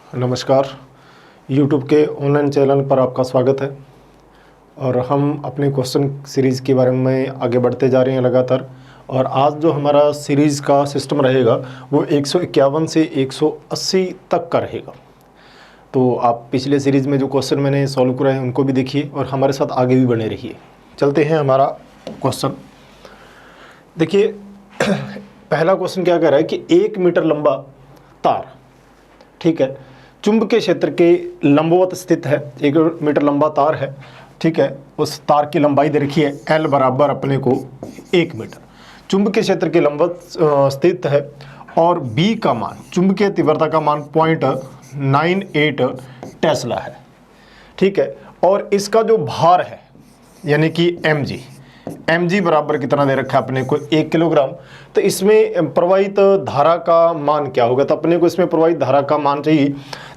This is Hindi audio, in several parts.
नमस्कार। YouTube के ऑनलाइन चैनल पर आपका स्वागत है और हम अपने क्वेश्चन सीरीज़ के बारे में आगे बढ़ते जा रहे हैं लगातार। और आज जो हमारा सीरीज़ का सिस्टम रहेगा वो 151 से 180 तक का रहेगा। तो आप पिछले सीरीज़ में जो क्वेश्चन मैंने सॉल्व कराए हैं उनको भी देखिए और हमारे साथ आगे भी बने रहिए। चलते हैं हमारा क्वेश्चन। देखिए पहला क्वेश्चन क्या कह रहा है कि 1 मीटर लंबा तार, ठीक है, चुंबकीय क्षेत्र के लंबवत स्थित है। 1 मीटर लंबा तार है, ठीक है। उस तार की लंबाई दे रखी है L बराबर अपने को 1 मीटर, चुंबकीय क्षेत्र के लंबवत स्थित है और B का मान, चुंबकीय तीव्रता का मान 0.98 टेस्ला है, ठीक है। और इसका जो भार है यानी कि mg बराबर कितना दे रखा है अपने को 1 किलोग्राम। तो इसमें प्रवाहित धारा का मान क्या होगा? तो अपने को इसमें प्रवाहित धारा का मान चाहिए।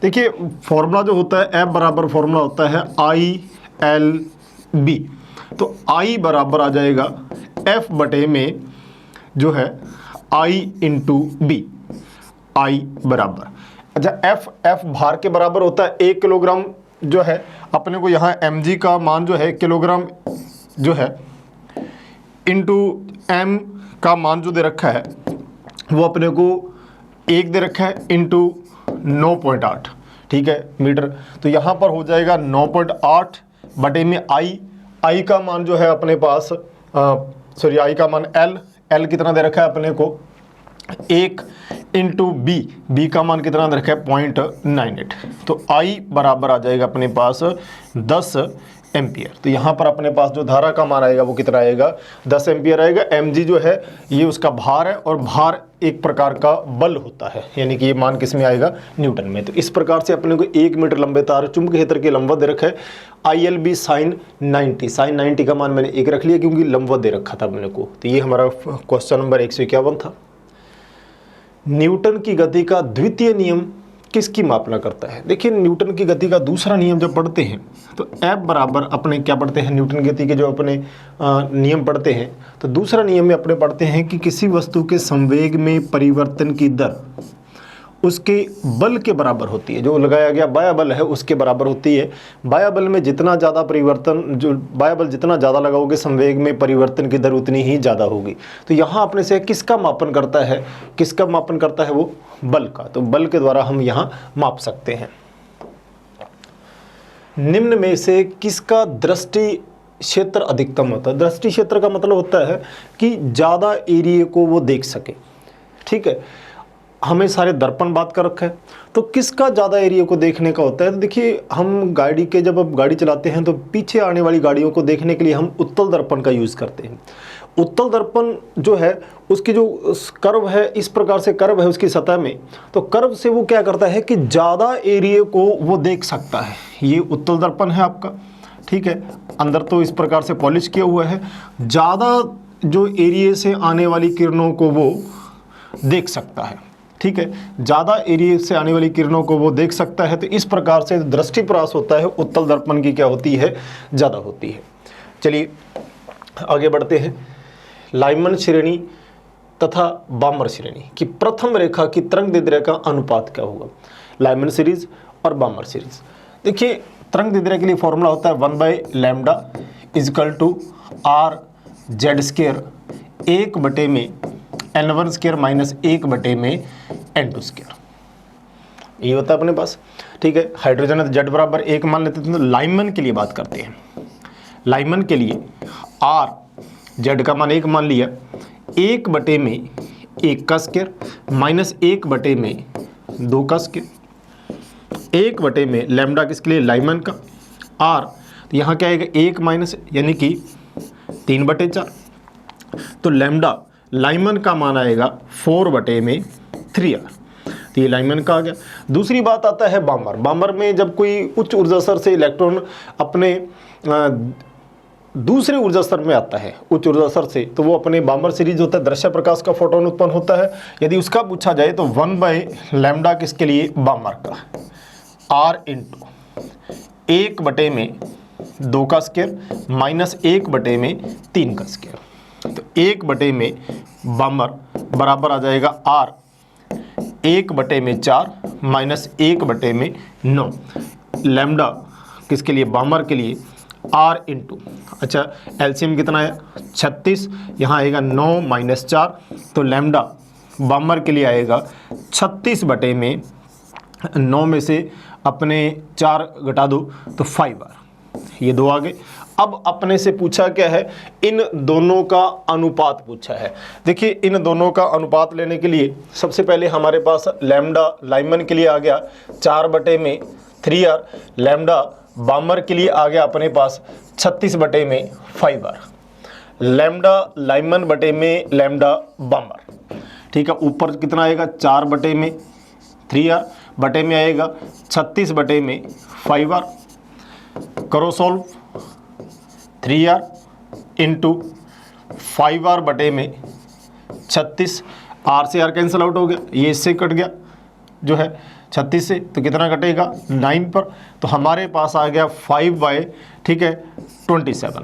देखिए फॉर्मूला जो होता है F बराबर फॉर्मूला होता है ILB। तो I बराबर आ जाएगा F बटे में जो है I इंटू B। I बराबर, अच्छा F भार के बराबर होता है 1 किलोग्राम जो है अपने को यहाँ mg का मान जो है किलोग्राम जो है इंटू m का मान जो दे रखा है वो अपने को 1 दे रखा है इंटू 9.8, ठीक है, मीटर। तो यहाँ पर हो जाएगा 9.8 बटे में I का मान जो है अपने पास I का मान L कितना दे रखा है अपने को 1 इंटू B का मान कितना दे रखा है 0.98। तो I बराबर आ जाएगा अपने पास 10 एम्पियर। तो यहाँ पर अपने पास जो धारा का मान आएगा वो कितना आएगा 10 एम्पियर आएगा। mg जो है ये उसका भार है और भार एक प्रकार का बल होता है, यानी कि ये मान किस में आएगा न्यूटन में। तो इस प्रकार से अपने को 1 मीटर लंबे तार चुंबकीय क्षेत्र के लंबवत दे रखा है ILB sin 90 का मान मैंने 1 रख लिया क्योंकि लंबवत दे रखा था अपने को। तो ये हमारा क्वेश्चन नंबर 151 था। न्यूटन की गति का द्वितीय नियम किसकी मापना करता है? देखिए न्यूटन की गति का दूसरा नियम जब पढ़ते हैं तो F बराबर अपने क्या पढ़ते हैं, न्यूटन की गति के जो अपने नियम पढ़ते हैं तो दूसरा नियम में अपने पढ़ते हैं कि किसी वस्तु के संवेग में परिवर्तन की दर उसके बल के बराबर होती है। जो लगाया गया बाह्य बल है उसके बराबर होती है। बाह्य बल में जितना ज़्यादा परिवर्तन, जो बाह्य बल जितना ज़्यादा लगाओगे संवेग में परिवर्तन की दर उतनी ही ज़्यादा होगी। तो यहाँ अपने से किसका मापन करता है, किसका मापन करता है वो बल का। तो बल के द्वारा हम यहाँ माप सकते हैं। निम्न में से किसका दृष्टि क्षेत्र अधिकतम होता है? दृष्टि क्षेत्र का मतलब होता है कि ज़्यादा एरिया को वो देख सके, ठीक है। हमें सारे दर्पण बात कर रखा है तो किसका ज़्यादा एरिया को देखने का होता है? तो देखिए हम गाड़ी के जब अब गाड़ी चलाते हैं तो पीछे आने वाली गाड़ियों को देखने के लिए हम उत्तल दर्पण का यूज़ करते हैं। उत्तल दर्पण जो है उसकी जो कर्व है, इस प्रकार से कर्व है उसकी सतह में, तो कर्व से वो क्या करता है कि ज़्यादा एरिया को वो देख सकता है। ये उत्तल दर्पण है आपका, ठीक है। अंदर तो इस प्रकार से पॉलिश किया हुआ है, ज़्यादा जो एरिया से आने वाली किरणों को वो देख सकता है, ठीक है। ज़्यादा एरिया से आने वाली किरणों को वो देख सकता है। तो इस प्रकार से दृष्टिप्रकाश होता है उत्तल दर्पण की क्या होती है, ज़्यादा होती है। चलिए आगे बढ़ते हैं। लाइमन श्रेणी तथा बामर श्रेणी की प्रथम रेखा की तरंगदैर्ध्य का अनुपात क्या होगा? लाइमन सीरीज और बामर सीरीज। देखिए तरंगदैर्ध्य के लिए फॉर्मूला होता है 1/λ = r/z², 1 बटे में n1² माइनस 1 बटे में n2², ये होता है अपने पास, ठीक है। हाइड्रोजन है Z बराबर 1 मान लेते हैं। तो लाइमन के लिए बात करते हैं। लाइमन के लिए r Z का मान 1 मान लिया, 1 बटे में 1 का स्क्वायर माइनस 1 बटे में 2 का स्क्वायर, 1 बटे में लैम्डा किसके लिए, लाइमन का, r तो यहाँ क्या आएगा 1 माइनस यानी कि 3/4। तो लैम्डा लाइमन का मान आएगा 4 बटे में 3r। तो ये लाइमन का आ गया। दूसरी बात आता है बामर। बामर में जब कोई उच्च ऊर्जा स्तर से इलेक्ट्रॉन अपने दूसरे ऊर्जा स्तर में आता है, उच्च ऊर्जा स्तर से, तो वो अपने बामर सीरीज होता है, दृश्य प्रकाश का फोटोन उत्पन्न होता है। यदि उसका पूछा जाए तो 1/λ किसके लिए, बामर का, r इंटू 1 बटे में 2 का स्क्वायर माइनस 1 बटे में 3 का स्क्वायर। तो 1 बटे में बामर बराबर आ जाएगा r 1/4 माइनस 1/9 लैम्डा किसके लिए, बामर के लिए, r इंटू, अच्छा एलसीएम कितना है 36, यहाँ आएगा 9 माइनस 4, तो लैम्डा बामर के लिए आएगा 36/9 में से अपने 4 घटा दो तो 5r, ये 2 आ गए। अब अपने से पूछा क्या है, इन दोनों का अनुपात पूछा है। देखिए इन दोनों का अनुपात लेने के लिए सबसे पहले हमारे पास लैम्डा लाइमन के लिए आ गया 4/3r, लैम्डा बामर के लिए आ गया अपने पास 36/5r, लैम्डा लाइमन बटे में लैम्डा बामर, ठीक है। ऊपर कितना आएगा 4/3r, बटे में आएगा 36/5r, करो सॉल्व, 3r इंटू 5r बटे में 36, r से r कैंसिल आउट हो गया, ये इससे कट गया जो है 36 से, तो कितना कटेगा 9 पर, तो हमारे पास आ गया 5/, ठीक है 27,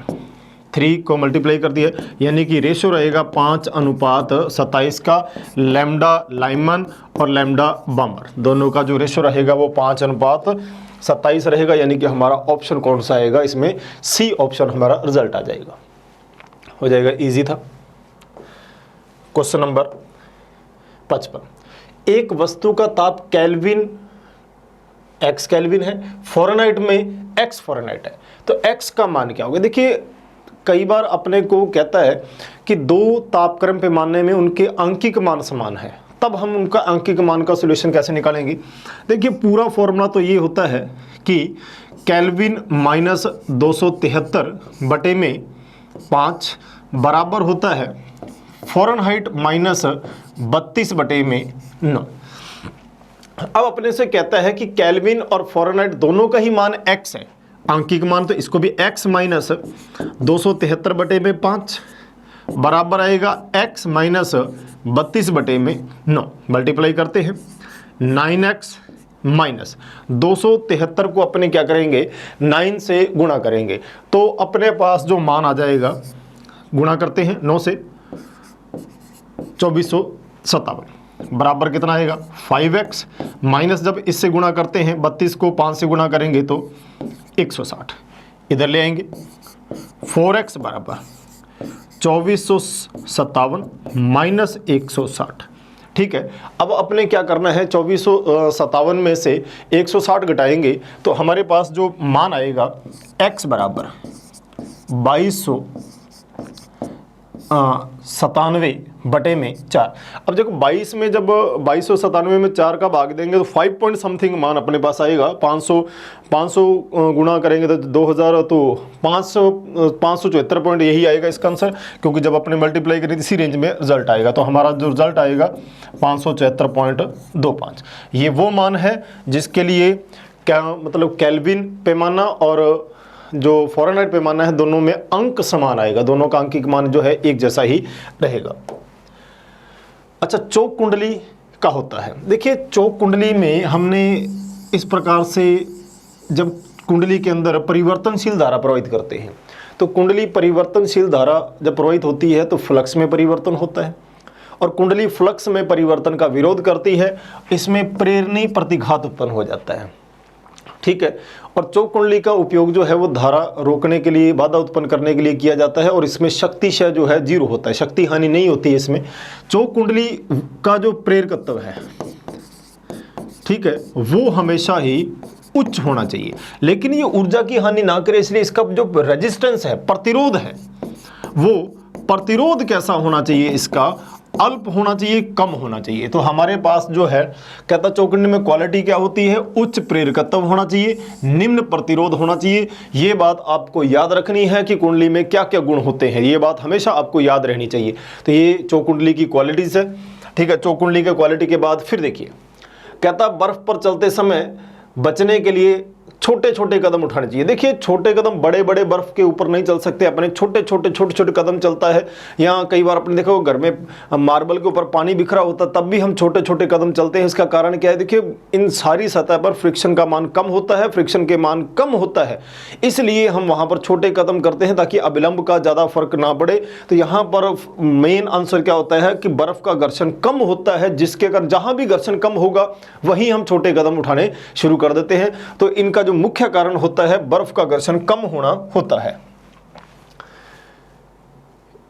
3 को मल्टीप्लाई कर दिया, यानी कि रेशो रहेगा 5:27 का लैम्डा लाइमन और लैम्डा बामर, दोनों का जो रेशो रहेगा वो 5:27 रहेगा, यानी कि हमारा ऑप्शन कौन सा आएगा, इसमें सी ऑप्शन हमारा रिजल्ट आ जाएगा, हो जाएगा, इजी था। क्वेश्चन नंबर 55, एक वस्तु का ताप केल्विन x केल्विन है, फ़ारेनहाइट में x फ़ारेनहाइट है, तो x का मान क्या होगा। देखिए कई बार अपने को कहता है कि दो तापक्रम पैमाने में उनके आंकिक मान समान है, तब हम उनका आंकिक मान का सॉल्यूशन कैसे निकालेंगे। देखिए पूरा फॉर्मूला तो ये होता है कि केल्विन माइनस 273/5 बराबर होता है फ़ारेनहाइट माइनस 32/9। अब अपने से कहता है कि केल्विन और फ़ारेनहाइट दोनों का ही मान x है, आंकिक मान, तो इसको भी x माइनस 273/5 बराबर आएगा x माइनस 32/9, मल्टीप्लाई करते हैं 9x माइनस 273 को अपने क्या करेंगे 9 से गुणा करेंगे, तो अपने पास जो मान आ जाएगा, गुणा करते हैं 9 से 2457 बराबर कितना आएगा 5x माइनस, जब इससे गुणा करते हैं 32 को 5 से गुणा करेंगे तो 160, इधर ले आएंगे 4x बराबर 2457 माइनस 160, ठीक है। अब अपने क्या करना है, 2457 में से 160 घटाएंगे तो हमारे पास जो मान आएगा x बराबर 2297/4। अब देखो 22 में जब 2297 में 4 का भाग देंगे तो 5 पॉइंट समथिंग मान अपने पास आएगा, 500 गुणा करेंगे तो 2000, तो 574 पॉइंट यही आएगा इसका आंसर, क्योंकि जब अपने मल्टीप्लाई करें इसी रेंज में रिजल्ट आएगा, तो हमारा जो रिजल्ट आएगा 574.25। ये वो मान है जिसके लिए क्या मतलब केल्विन पैमाना और जो फ़ारेनहाइट पैमाना है दोनों में अंक समान आएगा, दोनों का अंकिक मान जो है एक जैसा ही रहेगा। अच्छा चौक कुंडली का होता है। देखिए चौक कुंडली में हमने इस प्रकार से, जब कुंडली के अंदर परिवर्तनशील धारा प्रवाहित करते हैं, तो कुंडली परिवर्तनशील धारा जब प्रवाहित होती है तो फ्लक्स में परिवर्तन होता है, और कुंडली फ्लक्स में परिवर्तन का विरोध करती है, इसमें प्रेरणीय प्रतिघात उत्पन्न हो जाता है, ठीक है। और चौक कुंडली का उपयोग जो है वो धारा रोकने के लिए, बाधा उत्पन्न करने के लिए किया जाता है, और इसमें शक्ति क्षय जो है 0 होता है, शक्ति हानि नहीं होती है इसमें। चौक कुंडली का जो प्रेरकत्व है, ठीक है, वो हमेशा ही उच्च होना चाहिए, लेकिन ये ऊर्जा की हानि ना करे, इसलिए इसका जो रेजिस्टेंस है, प्रतिरोध है, वो प्रतिरोध कैसा होना चाहिए, इसका अल्प होना चाहिए, कम होना चाहिए। तो हमारे पास जो है कहता चौक कुंडली में क्वालिटी क्या होती है, उच्च प्रेरकत्व होना चाहिए, निम्न प्रतिरोध होना चाहिए। ये बात आपको याद रखनी है कि कुंडली में क्या क्या गुण होते हैं, ये बात हमेशा आपको याद रहनी चाहिए। तो ये चौक कुंडली की क्वालिटीज है, ठीक है। चौक कुंडली के क्वालिटी के बाद फिर देखिए, कहता बर्फ पर चलते समय बचने के लिए छोटे छोटे कदम उठाने चाहिए। देखिए छोटे कदम, बड़े बड़े बर्फ के ऊपर नहीं चल सकते, अपने छोटे छोटे कदम चलता है। यहाँ कई बार अपने देखो घर में मार्बल के ऊपर पानी बिखरा होता तब भी हम छोटे छोटे कदम चलते हैं। इसका कारण क्या है? देखिए इन सारी सतह पर फ्रिक्शन का मान कम होता है, फ्रिक्शन के मान कम होता है, इसलिए हम वहां पर छोटे कदम करते हैं ताकि अविलंब का ज्यादा फर्क ना पड़े। तो यहाँ पर मेन आंसर क्या होता है कि बर्फ का घर्षण कम होता है, जिसके कारण जहां भी घर्षण कम होगा वहीं हम छोटे कदम उठाने शुरू कर देते हैं। तो इनका जो मुख्य कारण होता है बर्फ का घर्षण कम होना होता है।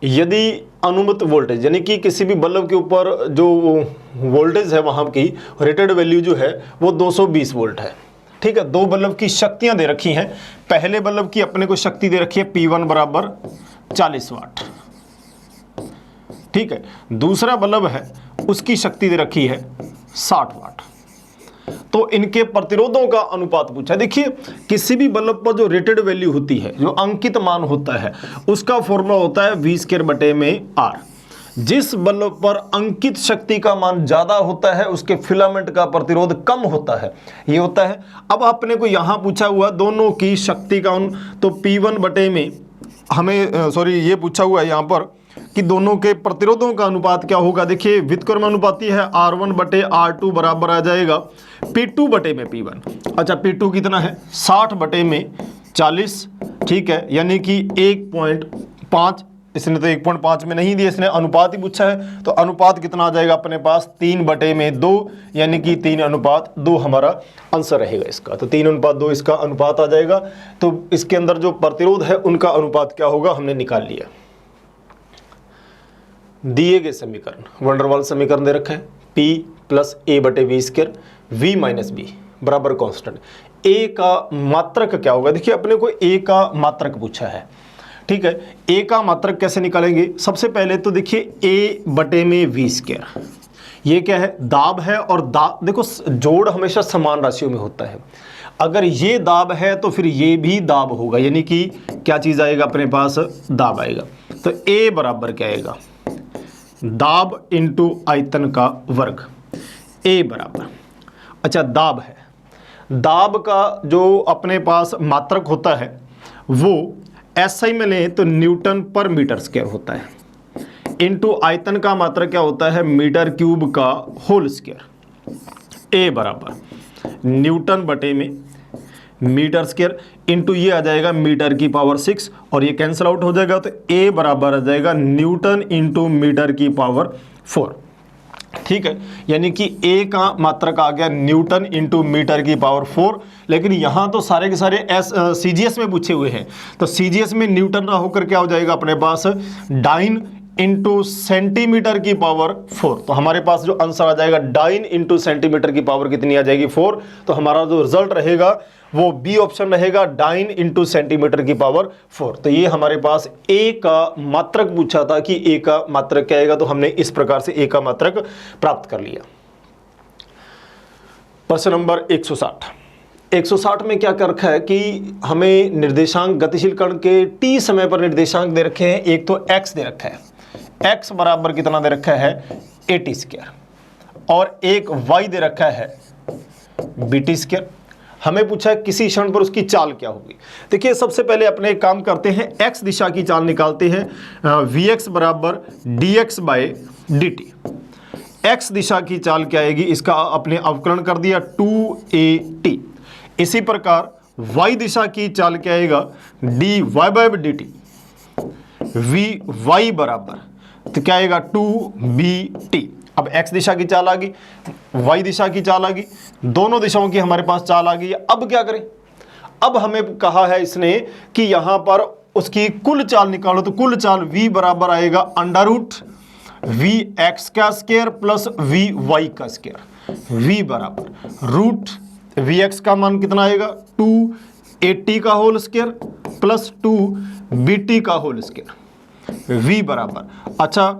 यदि अनुमत वोल्टेज यानी कि किसी भी बल्ब के ऊपर जो वोल्टेज है वहां की रेटेड वैल्यू जो है वो 220 वोल्ट है, ठीक है। दो बल्ब की शक्तियां दे रखी हैं। पहले बल्ब की अपने को शक्ति दे रखी है P1 बराबर 40 वाट, ठीक है। दूसरा बल्ब है उसकी शक्ति दे रखी है 60 वाट। तो इनके प्रतिरोधों का अनुपात पूछा। देखिए किसी भी बल्ब पर जो रेटेड वैल्यू होती है, जो अंकित मान होता है, उसका फॉर्मूला होता है V²/R। जिस बल्ब पर अंकित शक्ति का मान ज्यादा होता है उसके फिलामेंट का प्रतिरोध कम होता है, ये होता है। अब आपने को यहां पूछा हुआ दोनों की शक्ति का, तो P1 में हमें ये पूछा हुआ है यहां पर कि दोनों के प्रतिरोधों का अनुपात क्या होगा। देखिए व्युत्क्रम अनुपाती है, R1/R2 बराबर आ जाएगा P2 में P1। अच्छा P2 कितना है? 60/40, ठीक है, यानी कि 1.5। इसने तो 1.5 में नहीं दिया, इसने अनुपात ही पूछा है। तो अनुपात कितना आ जाएगा अपने पास? 3/2, यानी कि 3:2 हमारा आंसर रहेगा इसका। तो 3:2 इसका अनुपात आ जाएगा। तो इसके अंदर जो प्रतिरोध है उनका अनुपात क्या होगा हमने निकाल लिया। दिए गए समीकरण वैन डर वाल्स समीकरण दे रखा है P + A/V², V - B बराबर कांस्टेंट। A का मात्रक क्या होगा? देखिए अपने को A का मात्रक पूछा है, ठीक है। A का मात्रक कैसे निकालेंगे? सबसे पहले तो देखिए A/V², ये क्या है? दाब है। और दाब देखो जोड़ हमेशा समान राशियों में होता है। अगर ये दाब है तो फिर ये भी दाब होगा, यानी कि क्या चीज आएगा अपने पास? दाब आएगा। तो A बराबर क्या आएगा? दाब इंटू आयतन का वर्ग, A बराबर। अच्छा दाब है, दाब का जो अपने पास मात्रक होता है वो SI में लें तो Nm/m² होता है, इंटू आयतन का मात्रक क्या होता है? m³ का होल स्क्वायर। A बराबर Nm/m² इंटू ये आ जाएगा m⁻⁶ और ये कैंसिल आउट हो जाएगा। तो A बराबर आ जाएगा N/m⁴, ठीक है। यानी कि A का मात्रक आ गया N/m⁴। लेकिन यहां तो सारे के सारे CGS में पूछे हुए हैं, तो CGS में न्यूटन ना होकर क्या हो जाएगा अपने पास? Dine into cm⁴। तो हमारे पास जो आंसर आ जाएगा डाइन इंटू cm⁴ कितनी आ जाएगी? 4। तो हमारा जो रिजल्ट रहेगा वो बी ऑप्शन रहेगा, डाइन इंटू cm⁴। तो ये हमारे पास A का मात्रक पूछा था कि A का मात्रक क्या आएगा। तो हमने इस प्रकार से A का मात्रक प्राप्त कर लिया। प्रश्न नंबर 160 में क्या कर रखा है कि हमें निर्देशांक गतिशील कण के t समय पर निर्देशांक दे रखे हैं। एक तो x दे रखा है, x बराबर कितना दे रखा है? at², और एक y दे रखा है bt²। हमें पूछा है किसी क्षण पर उसकी चाल क्या होगी। देखिए सबसे पहले अपने एक काम करते हैं, x दिशा की चाल निकालते हैं। vx बराबर dx/dt। x दिशा की चाल क्या आएगी? इसका अपने अवकलन कर दिया 2at। इसी प्रकार y दिशा की चाल क्या आएगा? dy/dt। vy बराबर तो क्या आएगा? 2bt। अब x दिशा की चाल आ गई, y दिशा की चाल आ गई, दोनों दिशाओं की हमारे पास चाल आ गई है। अब क्या करें? अब हमें कहा है इसने कि यहां पर उसकी कुल चाल निकालो। तो कुल चाल v बराबर आएगा √vx² प्लस vy²। v बराबर √vx का मान कितना आएगा? 2at का होल स्क्वायर प्लस 2bt का होल स्क्वायर। v बराबर, अच्छा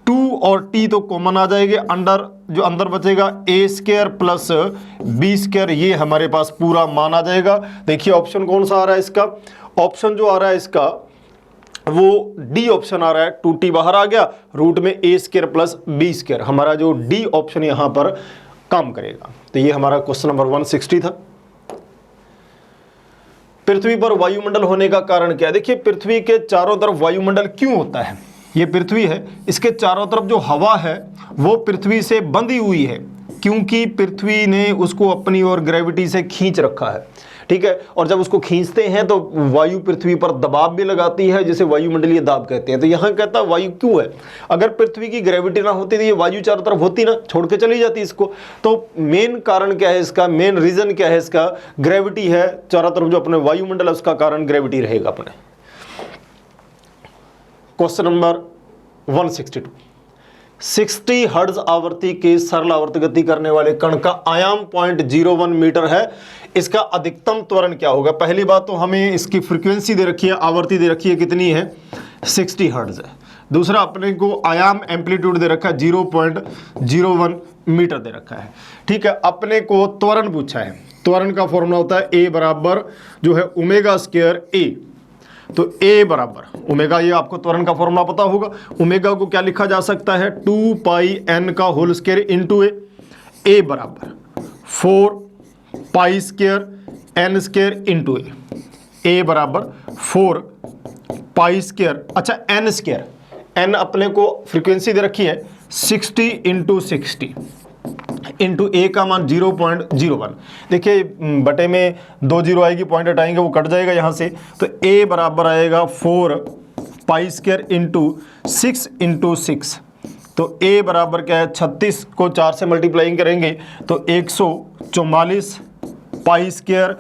2 और t तो कॉमन आ जाएंगे, जो अंदर बचेगा a² प्लस b²। ये हमारे पास पूरा मान आ जाएगा। देखिए ऑप्शन कौन सा आ रहा है इसका? ऑप्शन जो आ रहा है इसका वो डी ऑप्शन आ रहा है। 2t बाहर आ गया, रूट में a² प्लस b²। हमारा जो डी ऑप्शन यहां पर काम करेगा। तो ये हमारा क्वेश्चन नंबर 160 था। पृथ्वी पर वायुमंडल होने का कारण क्या है? देखिए पृथ्वी के चारों तरफ वायुमंडल क्यों होता है? ये पृथ्वी है, इसके चारों तरफ जो हवा है वो पृथ्वी से बंधी हुई है, क्योंकि पृथ्वी ने उसको अपनी ओर ग्रेविटी से खींच रखा है, ठीक है। और जब उसको खींचते हैं तो वायु पृथ्वी पर दबाव भी लगाती है, जिसे वायुमंडलीय दाब कहते हैं। तो यहाँ कहता है वायु क्यों है? अगर पृथ्वी की ग्रेविटी ना होती तो ये वायु चारों तरफ होती ना, छोड़ के चली जाती इसको। तो मेन कारण क्या है इसका, मेन रीजन क्या है इसका? ग्रेविटी है चारों तरफ, जो अपने वायुमंडल है उसका कारण ग्रेविटी रहेगा अपने। क्वेश्चन नंबर 162, 60 हर्ट्ज आवृत्ति के सरल आवर्त गति करने वाले कण का आयाम 0.01 मीटर है, इसका अधिकतम त्वरण क्या होगा? पहली बात तो हमें इसकी फ्रीक्वेंसी दे रखी है, आवृत्ति दे रखी है, कितनी है? 60 हर्ट्ज है। दूसरा अपने को आयाम एम्पलीट्यूड दे रखा है 0.01 मीटर दे रखा है, ठीक है। अपने को त्वरण पूछा है, त्वरण का फॉर्मूला होता है ए बराबर जो है ओमेगा स्क्वायर ए। तो ए बराबर ओमेगा, ये आपको त्वरण का फॉर्मूला पता होगा। ओमेगा को क्या लिखा जा सकता है? 2 पाई एन का whole square into a. A बराबर 4 pi square n square into a. A बराबर 4 पाई स्क्वायर, अच्छा एन स्क्वायर, एन अपने को फ्रीक्वेंसी दे रखी है 60 इंटू 60 इंटू ए का मान 0.01। देखिए बटे में 2 जीरो आएगी, पॉइंट हटाएंगे वो कट जाएगा यहाँ से। तो ए बराबर आएगा 4 पाई स्क्वायर इंटू 6 इंटू 6। तो ए बराबर क्या है? 36 को 4 से मल्टीप्लाइंग करेंगे तो 144 पाई स्क्वायर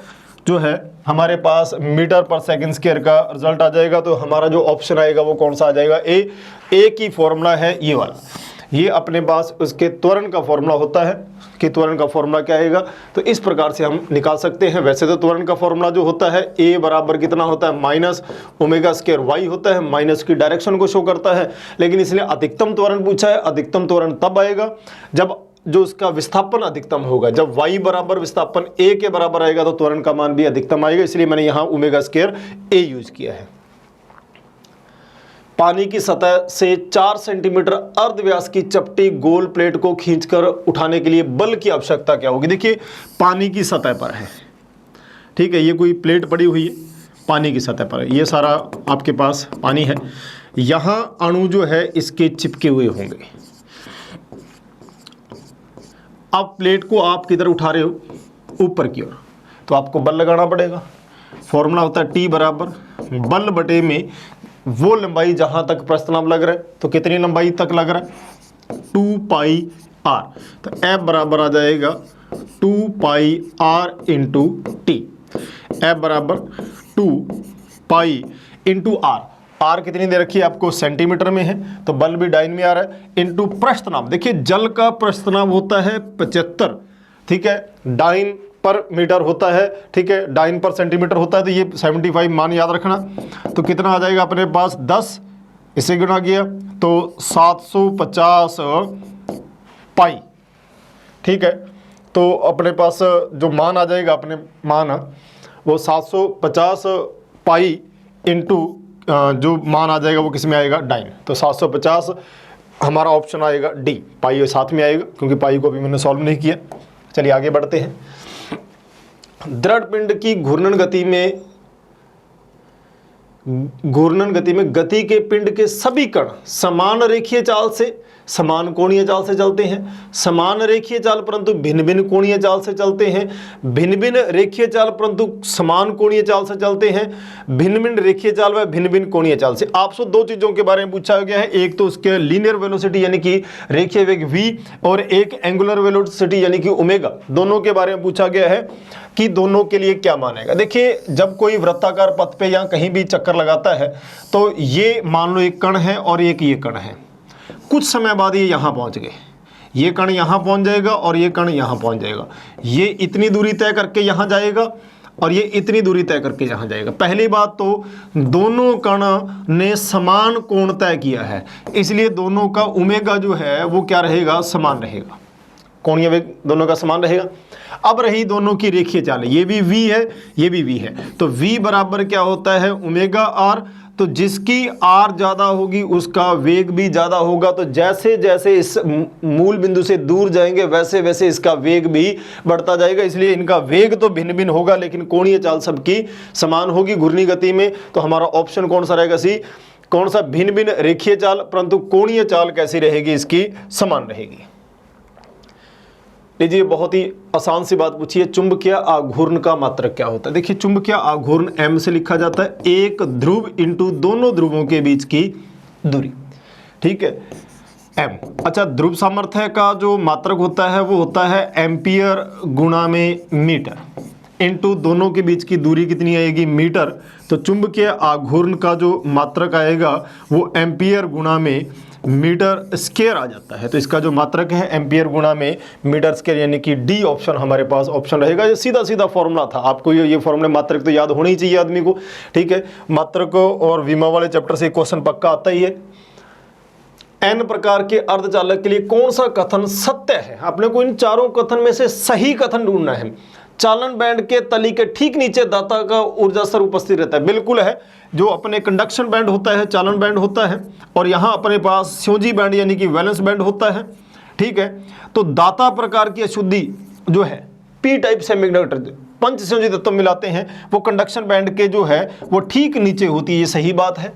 जो है हमारे पास मीटर पर सेकंड स्क्वायर का रिजल्ट आ जाएगा। तो हमारा जो ऑप्शन आएगा वो कौन सा आ जाएगा? ए की फॉर्मूला है ये वाला। ये अपने पास उसके त्वरण का फॉर्मूला होता है कि त्वरण का फॉर्मूला क्या आएगा। तो इस प्रकार से हम निकाल सकते हैं। वैसे तो त्वरण का फॉर्मूला जो होता है ए बराबर कितना होता है? माइनस ओमेगा स्क्वायर वाई होता है, माइनस की डायरेक्शन को शो करता है। लेकिन इसने अधिकतम त्वरण पूछा है। अधिकतम त्वरण तब आएगा जब जो उसका विस्थापन अधिकतम होगा। जब y बराबर विस्थापन a के बराबर आएगा तो त्वरण का मान भी अधिकतम आएगा, इसलिए मैंने यहां ओमेगा स्क्वायर a यूज किया है। पानी की सतह से 4 सेंटीमीटर अर्धव्यास की चपटी गोल प्लेट को खींचकर उठाने के लिए बल की आवश्यकता क्या होगी? देखिए पानी की सतह पर है, ठीक है, ये कोई प्लेट पड़ी हुई है, पानी की सतह पर है, ये सारा आपके पास पानी है। यहां अणु जो है इसके चिपके हुए होंगे। अब प्लेट को आप किधर उठा रहे हो? ऊपर की ओर, तो आपको बल लगाना पड़ेगा। फॉर्मूला होता है T बराबर बल बटे में वो लंबाई जहां तक प्रस्थानांक लग रहा है। तो कितनी लंबाई तक लग रहा है? 2 पाई r। तो F बराबर आ जाएगा 2 पाई r इंटू टी। F बराबर 2 पाई इंटू r। आर कितनी दे रखी है आपको? सेंटीमीटर में है, तो बल भी डाइन में आ रहा है। इंटू प्रस्थनांक, देखिए जल का प्रस्थनांक होता है 75, ठीक है, डाइन पर मीटर होता है, ठीक है, डाइन पर सेंटीमीटर होता है। तो ये 75 मान याद रखना। तो कितना आ जाएगा अपने पास? 10, इसे गुना किया तो 750 पाई, ठीक है। तो अपने पास जो मान आ जाएगा, अपने मान वो 750 पाई इंटू जो मान आ जाएगा वो किस में आएगा? डाइन। तो 750 हमारा ऑप्शन आएगा डी। पाई साथ में आएगा क्योंकि पाई को अभी मैंने सॉल्व नहीं किया। चलिए आगे बढ़ते हैं। दृढ़ पिंड की घूर्णन गति में गति के पिंड के सभी कण समान रेखीय चाल से, समान कोणीय चाल से चलते हैं। समान रेखीय चाल परंतु भिन्न भिन्न कोणीय चाल से चलते हैं। भिन्न भिन्न रेखीय चाल परंतु समान कोणीय चाल से चलते हैं। भिन्न भिन्न रेखीय चाल व भिन्न भिन्न कोणीय चाल से। आपसे दो चीजों के बारे में पूछा गया है, एक तो उसके लीनियर वेलोसिटी यानी कि रेखीय वेग v, और एक एंगुलर वेलोसिटी यानी कि ओमेगा, दोनों के बारे में पूछा गया है कि दोनों के लिए क्या मानेगा। देखिए जब कोई वृत्ताकार पथ पे या कहीं भी चक्कर लगाता है तो ये मान लो एक कण है और एक ये कण है। कुछ समय बाद ये यहाँ पहुँच गए, ये कण यहाँ पहुँच जाएगा और ये कण यहाँ पहुँच जाएगा। ये इतनी दूरी तय करके यहाँ जाएगा और ये इतनी दूरी तय करके यहाँ जाएगा। पहली बात तो दोनों कण ने समान कोण तय किया है, इसलिए दोनों का ओमेगा जो है वो क्या रहेगा? समान रहेगा। कोणीय वेग दोनों का समान रहेगा। अब रही दोनों की रेखीय चाल, ये भी v है, ये भी v है। तो v बराबर क्या होता है? Omega r। तो जिसकी आर ज़्यादा होगी उसका वेग भी ज़्यादा होगा। तो जैसे जैसे इस मूल बिंदु से दूर जाएंगे वैसे वैसे इसका वेग भी बढ़ता जाएगा, इसलिए इनका वेग तो भिन्न भिन्न होगा लेकिन कोणीय चाल सबकी समान होगी घूर्णी गति में। तो हमारा ऑप्शन कौन सा रहेगा? सी। कौन सा? भिन्न भिन्न रेखीय चाल, परंतु कोणीय चाल कैसी रहेगी? इसकी समान रहेगी। लीजिए बहुत ही आसान सी बात पूछिए, चुंबकीय आघूर्ण का मात्रक क्या होता है? देखिए चुंबकीय आघूर्ण m से लिखा जाता है, एक ध्रुव इंटू दोनों ध्रुवों के बीच की दूरी, ठीक है, m। अच्छा, ध्रुव सामर्थ्य का जो मात्रक होता है वो होता है एम्पियर गुणा में मीटर, इंटू दोनों के बीच की दूरी कितनी आएगी? मीटर। तो चुंबकीय आघूर्ण का जो मात्रक आएगा वो एम्पियर गुणा में मीटर स्क्वायर आ जाता है। तो इसका जो मात्रक है एम्पियर गुणा में मीटर स्क्वायर, यानी कि डी ऑप्शन हमारे पास ऑप्शन रहेगा। ये सीधा सीधा फॉर्मूला था, आपको ये फॉर्मूला मात्रक तो याद होना ही चाहिए आदमी को, ठीक है। मात्रक और विमा वाले चैप्टर से क्वेश्चन पक्का आता ही है। एन प्रकार के अर्धचालक के लिए कौन सा कथन सत्य है? आपने को इन चारों कथन में से सही कथन ढूंढना है। चालन बैंड के तली के ठीक नीचे दाता का ऊर्जा स्तर उपस्थित रहता है, बिल्कुल है। जो अपने कंडक्शन बैंड होता है, चालन बैंड होता है, और यहाँ अपने पास स्योजी बैंड यानी कि वैलेंस बैंड होता है, ठीक है। तो दाता प्रकार की अशुद्धि जो है पी टाइप सेमीकंडक्टर, पंच संयोजी तत्व मिलाते हैं, वो कंडक्शन बैंड के जो है वो ठीक नीचे होती है, ये सही बात है।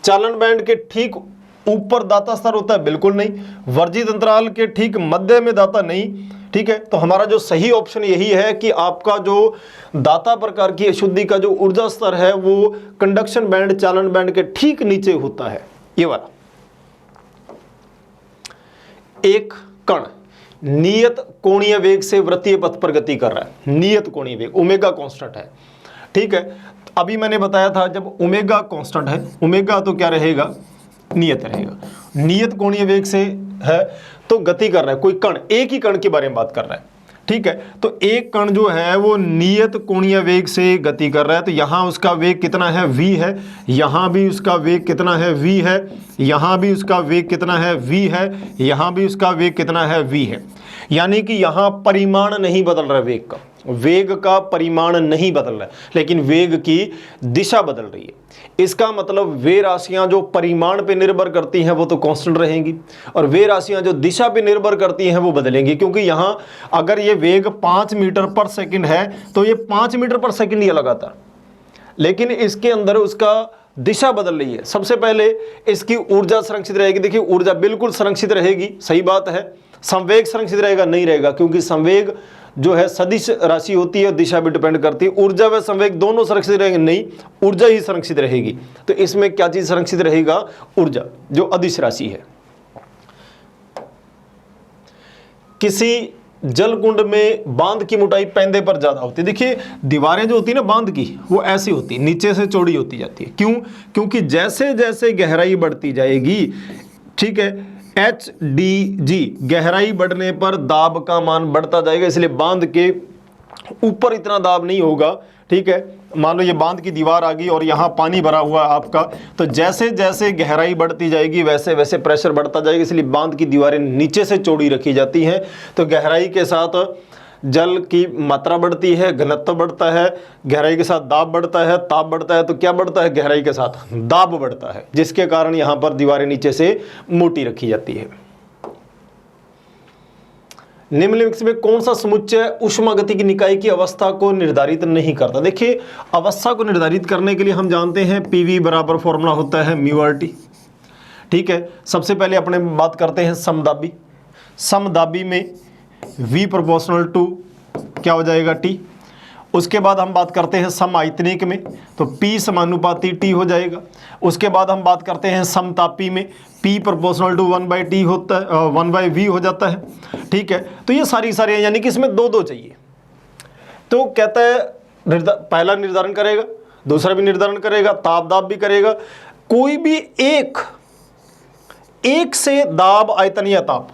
चालन बैंड के ठीक ऊपर दाता स्तर होता है, बिल्कुल नहीं। वर्जित अंतराल के ठीक मध्य में दाता नहीं, ठीक है। तो हमारा जो सही ऑप्शन यही है कि आपका जो दाता प्रकार की अशुद्धि का जो ऊर्जा स्तर है वो कंडक्शन बैंड चालन बैंड के ठीक नीचे होता है, ये वाला। एक कण नियत कोणीय वेग से वृत्तीय पथ पर गति कर रहा है, नियत कोणीय वेग, ओमेगा कांस्टेंट है, ठीक है। अभी मैंने बताया था जब ओमेगा कांस्टेंट है, ओमेगा तो क्या रहेगा? नियत रहेगा। नियत कोणीय वेग से है तो गति कर रहा है कोई कण, एक ही कण के बारे में बात कर रहा है, ठीक है। तो एक कण जो है वो नियत कोणीय वेग से गति कर रहा है, तो यहाँ उसका वेग कितना है? v है। यहाँ भी उसका वेग कितना है? v है। यहाँ भी उसका वेग कितना है? v है। यहाँ भी उसका वेग कितना है? v है। यानी कि यहाँ परिमाण नहीं बदल रहा है, वेग का परिमाण नहीं बदल रहा है, लेकिन वेग की दिशा बदल रही है। इसका मतलब वे राशियां जो परिमाण पे निर्भर करती हैं वो तो कांस्टेंट रहेंगी, और वे राशियां जो दिशा पे निर्भर करती हैं वो बदलेंगी। क्योंकि यहाँ अगर ये वेग 5 मीटर पर सेकंड है तो ये 5 मीटर पर सेकंड ये लगातार, लेकिन इसके अंदर उसका दिशा बदल रही है। सबसे पहले इसकी ऊर्जा संरक्षित रहेगी, देखिए ऊर्जा बिल्कुल संरक्षित रहेगी, सही बात है। संवेग संरक्षित रहेगा? नहीं रहेगा, क्योंकि संवेग जो है सदिश राशि होती है, दिशा भी डिपेंड करती है। ऊर्जा व संवेग दोनों संरक्षित रहेंगे? नहीं, ऊर्जा ही संरक्षित रहेगी। तो इसमें क्या चीज संरक्षित रहेगा? ऊर्जा, जो अदिश राशि है। किसी जल कुंड में बांध की मोटाई पैंदे पर ज्यादा होती है। देखिए दीवारें जो होती है ना बांध की, वो ऐसी होती है, नीचे से चौड़ी होती जाती है। क्यों? क्योंकि जैसे जैसे गहराई बढ़ती जाएगी, ठीक है, HDG गहराई बढ़ने पर दाब का मान बढ़ता जाएगा, इसलिए बांध के ऊपर इतना दाब नहीं होगा, ठीक है। मान लो ये बांध की दीवार आ गई और यहाँ पानी भरा हुआ है आपका, तो जैसे जैसे गहराई बढ़ती जाएगी वैसे वैसे प्रेशर बढ़ता जाएगा, इसलिए बांध की दीवारें नीचे से चौड़ी रखी जाती हैं। तो गहराई के साथ जल की मात्रा बढ़ती है, घनत्व बढ़ता है, गहराई के साथ दाब बढ़ता है, ताप बढ़ता है। तो क्या बढ़ता है? गहराई के साथ दाब बढ़ता है, जिसके कारण यहाँ पर दीवारें नीचे से मोटी रखी जाती है। निम्नलिखित में कौन सा समुच्चय ऊष्मागतिकी निकाय की अवस्था को निर्धारित नहीं करता? देखिए अवस्था को निर्धारित करने के लिए हम जानते हैं पीवी बराबर फॉर्मूला होता है म्यू आर टी, ठीक है। सबसे पहले अपने बात करते हैं समदाबी। समदाबी में V प्रोपोर्शनल टू क्या हो जाएगा? T। उसके बाद हम बात करते हैं समआयतनिक में, तो P समानुपाती T हो जाएगा। उसके बाद हम बात करते हैं समतापी में, P प्रोपोर्शनल टू 1/T होता है, 1/V हो जाता है, ठीक है। तो ये सारी यानी कि इसमें दो चाहिए। तो कहता है पहला निर्धारण करेगा, दूसरा भी निर्धारण करेगा, ताप दाब भी करेगा। कोई भी एक से दाब आयतन या ताप,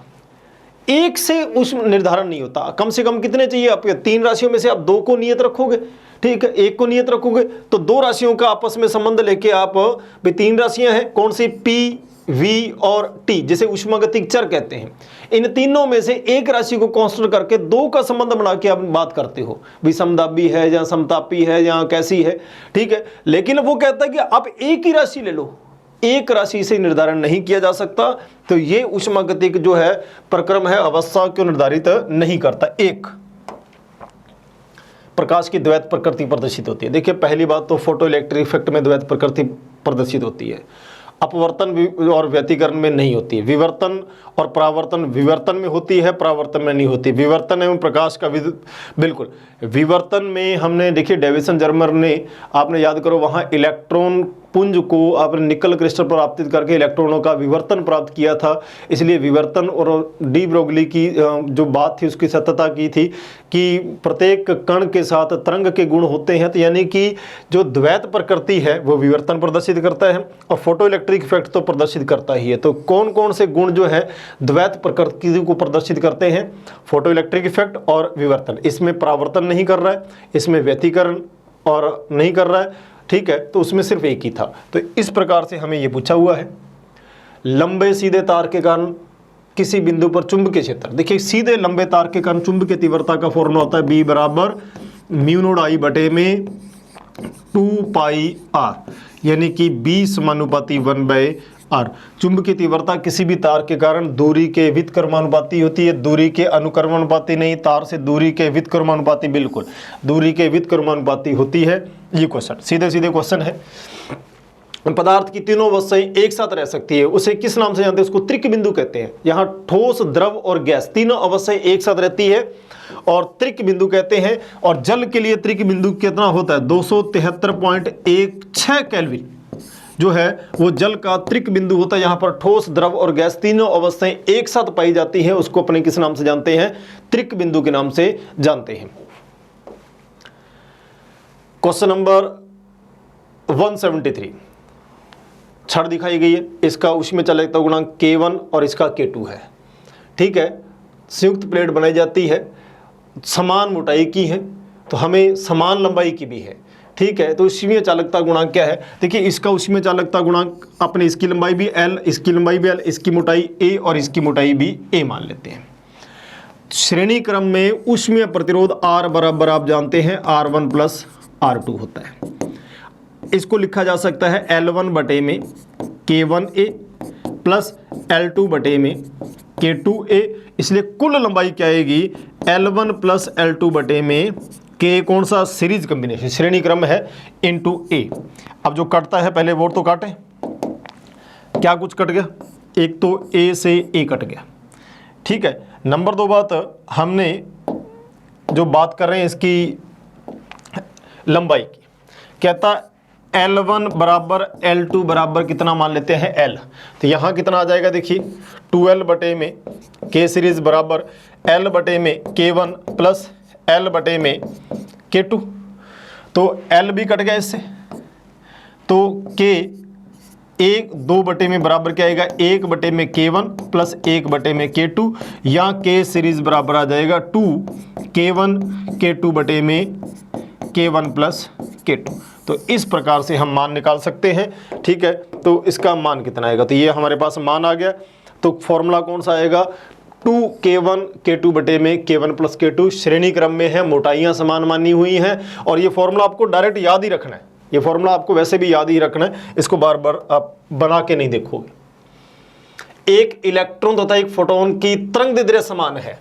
एक से उष्ण निर्धारण नहीं होता। कम से कम कितने चाहिए आपके? 3 राशियों में से आप 2 को नियत रखोगे, ठीक है, 1 को नियत रखोगे, तो 2 राशियों का आपस में संबंध लेके आप, भाई 3 राशियां हैं, कौन सी? P V और T, जिसे ऊष्मागतिक चर कहते हैं, इन तीनों में से एक राशि को कांस्टेंट करके दो का संबंध बना के आप बात करते हो, भी समदाबी है या समतापी है या कैसी है, ठीक है। लेकिन वो कहता है कि आप एक ही राशि ले लो, एक राशि से निर्धारण नहीं किया जा सकता, तो ये ऊष्मागतिक जो है प्रक्रम है अवस्था को निर्धारित नहीं करता। एक प्रकाश की द्वैत प्रकृति प्रदर्शित होती है। देखिए पहली बात तो फोटो इलेक्ट्रिक इफेक्ट में द्वैत प्रकृति प्रदर्शित होती है, अपवर्तन और व्यतिकरण में नहीं होती है। विवर्तन और परावर्तन विवर्तन में होती है, परावर्तन में नहीं होती। विवर्तन एवं प्रकाश का बिल्कुल, विवर्तन में हमने देखिए डेविसन जर्मर ने, आपने याद करो, वहाँ इलेक्ट्रॉन पुंज को आपने निकल क्रिस्टल पर आपतित करके इलेक्ट्रॉनों का विवर्तन प्राप्त किया था। इसलिए विवर्तन और डी ब्रोगली की जो बात थी उसकी सत्यता की थी कि प्रत्येक कण के साथ तरंग के गुण होते हैं, तो यानी कि जो द्वैत प्रकृति है वो विवर्तन प्रदर्शित करता है और फोटो इलेक्ट्रिक इफेक्ट तो प्रदर्शित करता ही है। तो कौन कौन से गुण जो है द्वैत प्रकृति को प्रदर्शित करते हैं? फोटो इलेक्ट्रिक इफेक्ट और विवर्तन। इसमें परावर्तन नहीं कर रहा है, इसमें व्यतिकरण और नहीं कर रहा है, ठीक है, तो उसमें सिर्फ एक ही था। तो इस प्रकार से हमें यह पूछा हुआ है। लंबे सीधे तार के कारण किसी बिंदु पर चुंबकीय क्षेत्र, देखिए सीधे लंबे तार के कारण चुंबकीय तीव्रता का फॉर्मूला होता है B बराबर म्यू नॉट I बटे में 2πr, यानी कि B समानुपाती 1/r। चुंबकीय तीव्रता किसी भी तार के कारण दूरी के व्युत्क्रमानुपाती होती है, दूरी के अनुक्रमानुपाती नहीं, तार से दूरी के व्युत्क्रमानुपाती, बिल्कुल दूरी के व्युत्क्रमानुपाती होती है। ये क्वेश्चन सीधे सीधे क्वेश्चन है। पदार्थ की तीनों अवस्थाएं एक साथ रह सकती है, उसे किस नाम से जानते हैं? उसको त्रिक बिंदु कहते हैं। यहाँ ठोस, द्रव और गैस तीनों अवस्थाएं एक साथ रहती है और त्रिक बिंदु कहते हैं। और जल के लिए त्रिक बिंदु कितना होता है? 273.16 केल्विन जो है वो जल का त्रिक बिंदु होता है। यहाँ पर ठोस, द्रव और गैस तीनों अवस्थाएं एक साथ पाई जाती हैं, उसको अपने किस नाम से जानते हैं? त्रिक बिंदु के नाम से जानते हैं। क्वेश्चन नंबर 173 छड़ दिखाई गई है, इसका ऊष्मीय चालकता गुणांक K1 और इसका K2 है, ठीक है। संयुक्त प्लेट बनाई जाती है, समान मोटाई की है, तो हमें समान लंबाई की भी है, ठीक है। तो ऊष्मीय चालकता गुणांक क्या है? देखिए इसका ऊष्मीय चालकता गुणांक अपने इसकी लंबाई भी L, इसकी लंबाई भी L, इसकी मोटाई A और इसकी मोटाई भी A मान लेते हैं। श्रेणी क्रम में ऊष्मीय प्रतिरोध R बराबर आप जानते हैं R1 प्लस R2 होता है। इसको लिखा जा सकता है L1 बटे में K1A प्लस L2 बटे में K2A, इसलिए कुल लंबाई क्या आएगी? L1 प्लस L2 बटे में K, कौन सा? सीरीज कॉम्बिनेशन, श्रेणी क्रम है, इनटू A। अब जो कटता है पहले वो तो काटें, क्या कुछ कट गया? एक तो A से A कट गया, ठीक है। नंबर 2 बात, हमने जो बात कर रहे हैं इसकी लंबाई की, कहता L1 बराबर L2 बराबर कितना मान लेते हैं? L। तो यहाँ कितना आ जाएगा? देखिए 2L बटे में K सीरीज बराबर L बटे में K1 प्लस L बटे में K2। तो L भी कट गया इससे, तो K 2 बटे में बराबर क्या आएगा? 1 बटे में K1 प्लस 1 बटे में K2, या K सीरीज बराबर आ जाएगा 2 K1 K2 बटे में K1 प्लस K2। तो इस प्रकार से हम मान निकाल सकते हैं, ठीक है। तो इसका मान कितना आएगा? तो ये हमारे पास मान आ गया। तो फॉर्मूला कौन सा आएगा? 2K1 K2 बटे में K1 प्लस K2, श्रेणी क्रम में है, मोटाइयां समान मानी हुई हैं, और ये फॉर्मूला आपको डायरेक्ट याद ही रखना है। ये फॉर्मूला आपको वैसे भी याद ही रखना है, इसको बार बार आप बना के नहीं देखोगे। एक इलेक्ट्रॉन तथा एक फोटोन की तरंग दैर्ध्य समान है।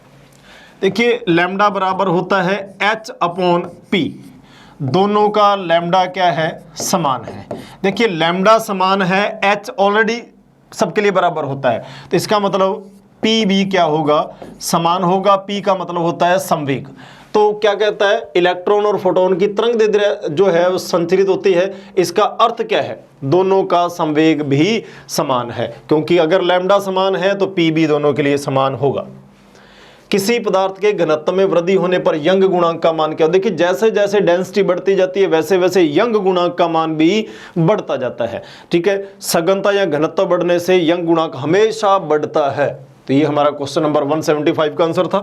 देखिए लैम्डा बराबर होता है H/P, दोनों का लैम्डा क्या है? समान है। देखिए लैम्डा समान है, H ऑलरेडी सबके लिए बराबर होता है, तो इसका मतलब P भी क्या होगा? समान होगा। P का मतलब होता है संवेग। तो क्या कहता है? इलेक्ट्रॉन और फोटोन की तरंग दैर्ध्य जो है वो संचरित होती है। इसका अर्थ क्या है? दोनों का संवेग भी समान है, क्योंकि अगर लैम्डा समान है तो P भी दोनों के लिए समान होगा। किसी पदार्थ के घनत्व में वृद्धि होने पर यंग गुणांक का मान क्या? देखिए जैसे जैसे डेंसिटी बढ़ती जाती है वैसे वैसे यंग गुणांक का मान भी बढ़ता जाता है, ठीक है। सघनता या घनत्व बढ़ने से यंग गुणांक हमेशा बढ़ता है। तो ये हमारा क्वेश्चन नंबर 175 का आंसर था।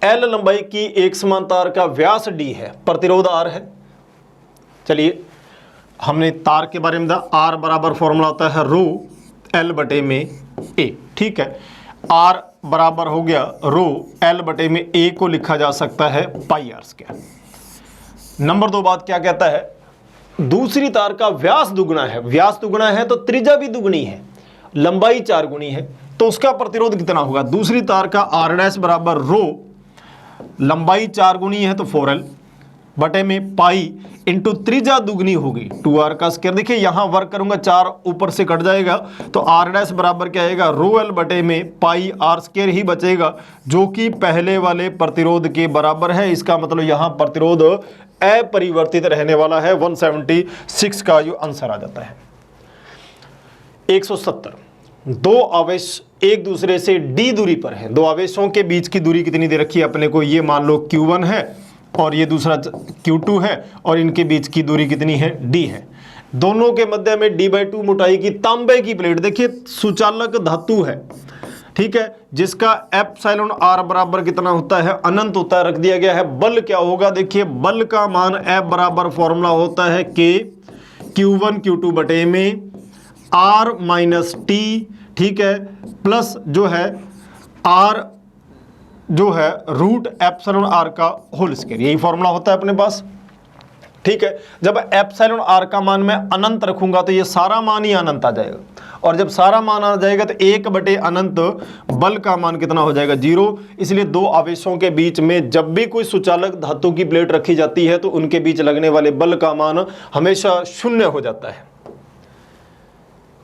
L लंबाई की एक समान तार का व्यास D है, प्रतिरोध R है। चलिए हमने तार के बारे में बताया, आर बराबर फॉर्मूला होता है रो एल बटे में ए, ठीक है। आर बराबर हो गया रो एल बटे में ए को लिखा जा सकता है पाई आर स्क्वायर। नंबर 2 बात क्या कहता है, दूसरी तार का व्यास दुगना है, व्यास दुगना है तो त्रिज्या भी दुगनी है, लंबाई 4 गुनी है, तो उसका प्रतिरोध कितना होगा। दूसरी तार का आर डैश बराबर रो, लंबाई 4 गुनी है तो 4L बटे में पाई इंटू त्रिज्या दुगनी होगी 2R का स्क्वायर। देखिए यहां वर्क करूंगा 4 ऊपर से कट जाएगा तो आर डैश बराबर क्या आएगा, रो एल बटे में पाई आर स्क्वायर ही बचेगा, जो कि पहले वाले प्रतिरोध के बराबर है। इसका मतलब यहां प्रतिरोध अपरिवर्तित रहने वाला है। 176 का जो आंसर आ जाता है। 170, दो आवेश एक दूसरे से d दूरी पर है। दो आवेशों के बीच की दूरी कितनी दे रखी है अपने को, ये मान लो q1 है और ये दूसरा q2 है, और इनके बीच की दूरी कितनी है, d है। दोनों के मध्य में d/2 मोटाई की तांबे की प्लेट, देखिए सुचालक धातु है, ठीक है, जिसका एप्सिलॉन r बराबर कितना होता है, अनंत होता है, रख दिया गया है। बल क्या होगा, देखिए बल का मान F बराबर फॉर्मूला होता है K Q1 Q2 बटे में R माइनस T, ठीक है, प्लस जो है R जो है रूट एप्सिलॉन r का होल स्क्वायर, यही फॉर्मूला होता है अपने पास, ठीक है। जब एप्सिलॉन r का मान मैं अनंत रखूंगा तो ये सारा मान ही अनंत आ जाएगा, और जब सारा मान आ जाएगा तो 1 बटे अनंत बल का मान कितना हो जाएगा, 0। इसलिए दो आवेशों के बीच में जब भी कोई सुचालक धातु की प्लेट रखी जाती है तो उनके बीच लगने वाले बल का मान हमेशा 0 हो जाता है।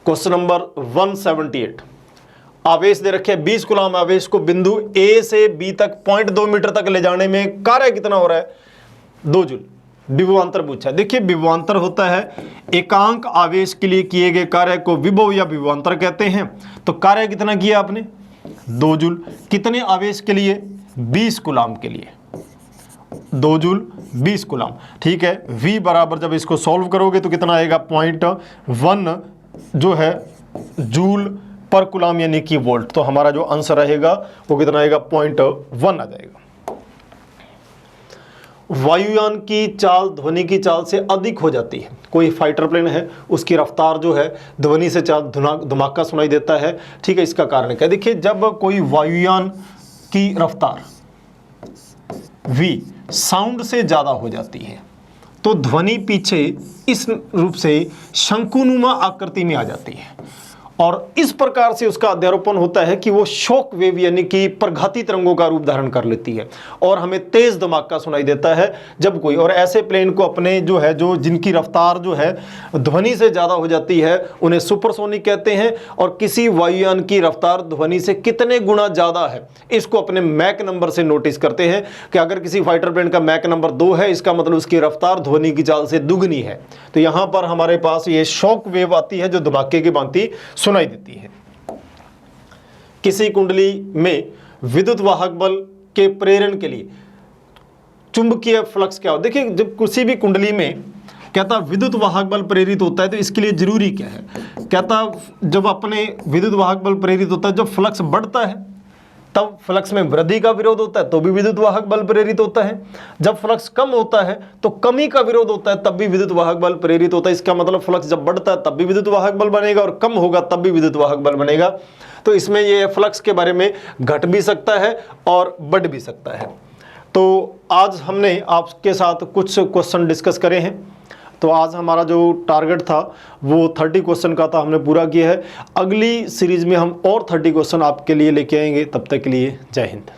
क्वेश्चन नंबर 178, आवेश दे रखे 20 कूलम आवेश को बिंदु ए से बी तक 0.2 मीटर तक ले जाने में कार्य कितना हो रहा है, 2 जूल। विभवांतर पूछा है। देखिए विभवांतर होता है एकांक आवेश के लिए किए गए कार्य को विभव या विभवांतर कहते हैं। तो कार्य कितना किया आपने, 2 जूल। कितने आवेश के लिए, 20 कूलम के लिए, 2 जूल 20 कूलम, ठीक है। V बराबर जब इसको सॉल्व करोगे तो कितना आएगा, 0.1 जो है जूल पर कूलम यानी कि वोल्ट। तो हमारा जो आंसर रहेगा वो कितना आएगा, 0.1 आ जाएगा। वायुयान की चाल ध्वनि की चाल से अधिक हो जाती है। कोई फाइटर प्लेन है, उसकी रफ्तार जो है ध्वनि से धमाका सुनाई देता है, ठीक है। इसका कारण क्या है, देखिए जब कोई वायुयान की रफ्तार v साउंड से ज़्यादा हो जाती है तो ध्वनि पीछे इस रूप से शंकुनुमा आकृति में आ जाती है, और इस प्रकार से उसका अध्यारोपण होता है कि वो शॉक वेव यानी कि प्रघाती तरंगों का रूप धारण कर लेती है और हमें तेज धमाका सुनाई देता है जब कोई, और ऐसे प्लेन को अपने जो है जो जिनकी रफ्तार जो है ध्वनि से ज़्यादा हो जाती है उन्हें सुपरसोनिक कहते हैं। और किसी वायुयान की रफ्तार ध्वनि से कितने गुना ज़्यादा है इसको अपने मैक नंबर से नोटिस करते हैं कि अगर किसी फाइटर प्लेन का मैक नंबर 2 है इसका मतलब उसकी रफ्तार ध्वनि की चाल से दुगनी है। तो यहाँ पर हमारे पास ये शॉक वेव आती है जो धमाके की भांति सुनाई देती है। किसी कुंडली में विद्युत वाहक बल के प्रेरण के लिए चुंबकीय फ्लक्स क्या हो, देखिए जब किसी भी कुंडली में कहता विद्युत वाहक बल प्रेरित होता है तो इसके लिए जरूरी क्या है, कहता जब अपने विद्युत वाहक बल प्रेरित होता है, जब फ्लक्स बढ़ता है तब फ्लक्स में वृद्धि का विरोध होता है तो भी विद्युत वाहक बल प्रेरित होता है, जब फ्लक्स कम होता है तो कमी का विरोध होता है तब भी विद्युत वाहक बल प्रेरित होता है। इसका मतलब फ्लक्स जब बढ़ता है तब भी विद्युत वाहक बल बनेगा और कम होगा तब भी विद्युत वाहक बल बनेगा। तो इसमें ये फ्लक्स के बारे में घट भी सकता है और बढ़ भी सकता है। तो आज हमने आपके साथ कुछ क्वेश्चन डिस्कस करे हैं। तो आज हमारा जो टारगेट था वो 30 क्वेश्चन का था, हमने पूरा किया है। अगली सीरीज में हम और 30 क्वेश्चन आपके लिए लेके आएंगे। तब तक के लिए जय हिंद।